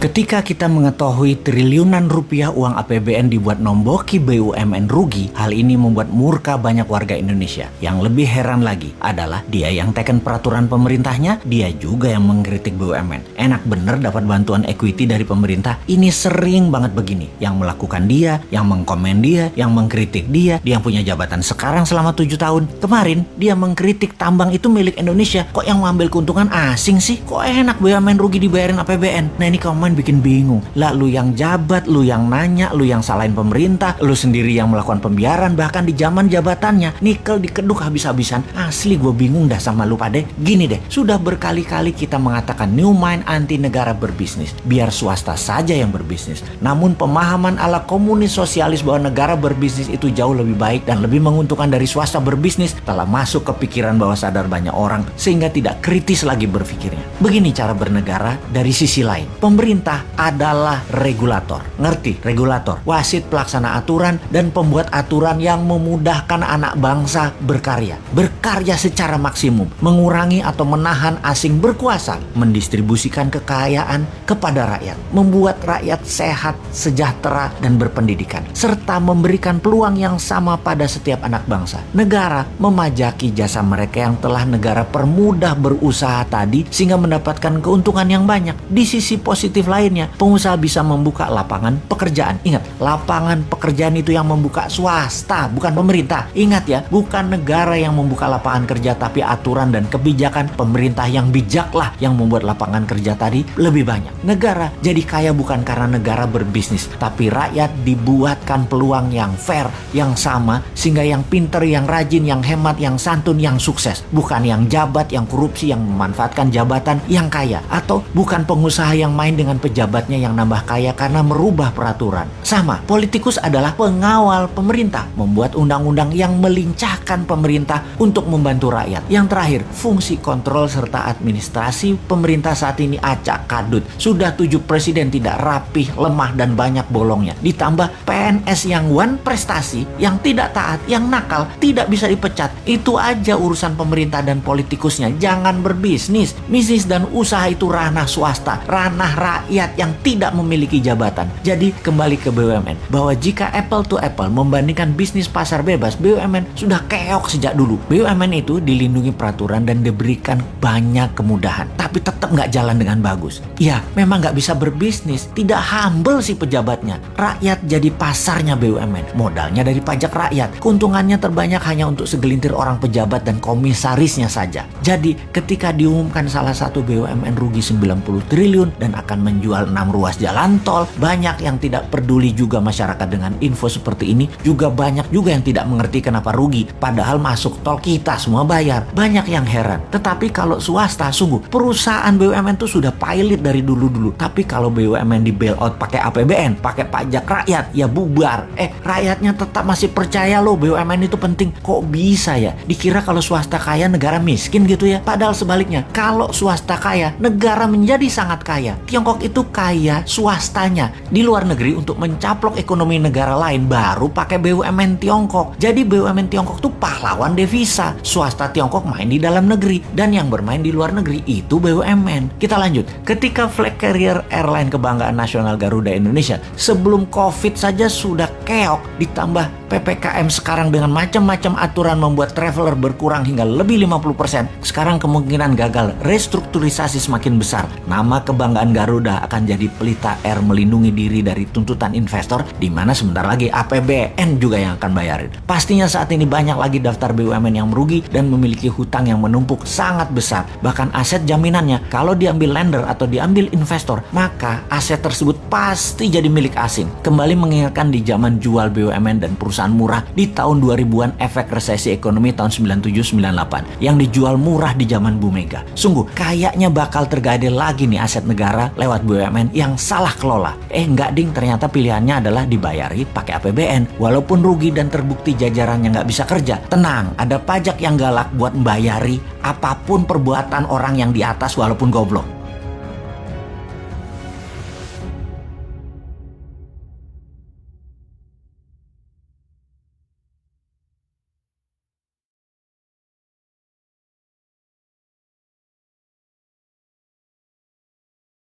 Ketika kita mengetahui triliunan rupiah uang APBN dibuat nomboki BUMN rugi, hal ini membuat murka banyak warga Indonesia. Yang lebih heran lagi adalah dia yang teken peraturan pemerintahnya, dia juga yang mengkritik BUMN. Enak bener dapat bantuan equity dari pemerintah, ini sering banget begini. Yang melakukan dia, yang mengkomen dia, yang mengkritik dia yang punya jabatan sekarang selama 7 tahun. Kemarin dia mengkritik tambang itu milik Indonesia, kok yang mengambil keuntungan asing sih? Kok enak BUMN rugi dibayarin APBN? Nah ini komen bikin bingung. Lah lu yang jabat, lu yang nanya, lu yang salahin pemerintah, lu sendiri yang melakukan pembiaran bahkan di zaman jabatannya. Nikel dikeduk habis-habisan. Asli gue bingung dah sama lu pade. Gini deh, sudah berkali-kali kita mengatakan new mind anti negara berbisnis. Biar swasta saja yang berbisnis. Namun pemahaman ala komunis sosialis bahwa negara berbisnis itu jauh lebih baik dan lebih menguntungkan dari swasta berbisnis telah masuk ke pikiran bawah sadar banyak orang sehingga tidak kritis lagi berpikirnya. Begini cara bernegara dari sisi lain. Pemerintah adalah regulator. Ngerti? Regulator. Wasit pelaksana aturan dan pembuat aturan yang memudahkan anak bangsa berkarya. Berkarya secara maksimum. Mengurangi atau menahan asing berkuasa. Mendistribusikan kekayaan kepada rakyat. Membuat rakyat sehat, sejahtera, dan berpendidikan. Serta memberikan peluang yang sama pada setiap anak bangsa. Negara memajaki jasa mereka yang telah negara permudah berusaha tadi sehingga mendapatkan keuntungan yang banyak. Di sisi positif lainnya, pengusaha bisa membuka lapangan pekerjaan. Ingat, lapangan pekerjaan itu yang membuka swasta, bukan pemerintah. Ingat ya, bukan negara yang membuka lapangan kerja, tapi aturan dan kebijakan pemerintah yang bijaklah yang membuat lapangan kerja tadi lebih banyak. Negara jadi kaya bukan karena negara berbisnis, tapi rakyat dibuatkan peluang yang fair, yang sama, sehingga yang pinter, yang rajin, yang hemat, yang santun, yang sukses. Bukan yang jabat, yang korupsi, yang memanfaatkan jabatan, yang kaya. Atau bukan pengusaha yang main dengan pejabatnya yang nambah kaya karena merubah peraturan. Sama, politikus adalah pengawal pemerintah, membuat undang-undang yang melincahkan pemerintah untuk membantu rakyat. Yang terakhir, fungsi kontrol serta administrasi pemerintah saat ini acak kadut. Sudah 7 presiden tidak rapih, lemah, dan banyak bolongnya. Ditambah PNS yang one prestasi, yang tidak taat, yang nakal, tidak bisa dipecat. Itu aja urusan pemerintah dan politikusnya. Jangan berbisnis. Bisnis dan usaha itu ranah swasta, ranah rakyat yang tidak memiliki jabatan. Jadi kembali ke BUMN, bahwa jika apple to apple membandingkan bisnis pasar bebas, BUMN sudah keok sejak dulu. BUMN itu dilindungi peraturan dan diberikan banyak kemudahan, tapi tetap nggak jalan dengan bagus. Ya, memang nggak bisa berbisnis, tidak humble si pejabatnya. Rakyat jadi pasarnya BUMN, modalnya dari pajak rakyat. Keuntungannya terbanyak hanya untuk segelintir orang pejabat dan komisarisnya saja. Jadi ketika diumumkan salah satu BUMN rugi 90 triliun dan akan menjual 6 ruas jalan tol, banyak yang tidak peduli juga masyarakat dengan info seperti ini. Juga banyak juga yang tidak mengerti kenapa rugi, padahal masuk tol kita semua bayar. Banyak yang heran. Tetapi kalau swasta, sungguh perusahaan BUMN itu sudah pilot dari dulu-dulu. Tapi kalau BUMN di bailout pakai APBN, pakai pajak rakyat, ya bubar. Rakyatnya tetap masih percaya loh BUMN itu penting. Kok bisa ya? Dikira kalau swasta kaya negara miskin gitu ya? Padahal sebaliknya, kalau swasta kaya, negara menjadi sangat kaya. Tiongkok itu kaya swastanya di luar negeri untuk mencaplok ekonomi negara lain, baru pakai BUMN Tiongkok. Jadi BUMN Tiongkok tuh pahlawan devisa. Swasta Tiongkok main di dalam negeri dan yang bermain di luar negeri itu BUMN. Kita lanjut. Ketika flag carrier airline kebanggaan nasional Garuda Indonesia sebelum COVID saja sudah keok, ditambah PPKM sekarang dengan macam-macam aturan membuat traveler berkurang hingga lebih 50%. Sekarang kemungkinan gagal restrukturisasi semakin besar. Nama kebanggaan Garuda akan jadi pelita air melindungi diri dari tuntutan investor, di mana sebentar lagi APBN juga yang akan bayarin. Pastinya saat ini banyak lagi daftar BUMN yang merugi dan memiliki hutang yang menumpuk sangat besar. Bahkan aset jaminannya kalau diambil lender atau diambil investor, maka aset tersebut pasti jadi milik asing. Kembali mengingatkan di zaman jual BUMN dan perusahaan murah di tahun 2000-an, efek resesi ekonomi tahun 97-98 yang dijual murah di zaman Bu Mega. Sungguh kayaknya bakal tergadai lagi nih aset negara lewat BUMN yang salah kelola. Enggak ding, ternyata pilihannya adalah dibayari pakai APBN walaupun rugi dan terbukti jajarannya nggak bisa kerja. Tenang, ada pajak yang galak buat membayari apapun perbuatan orang yang di atas walaupun goblok.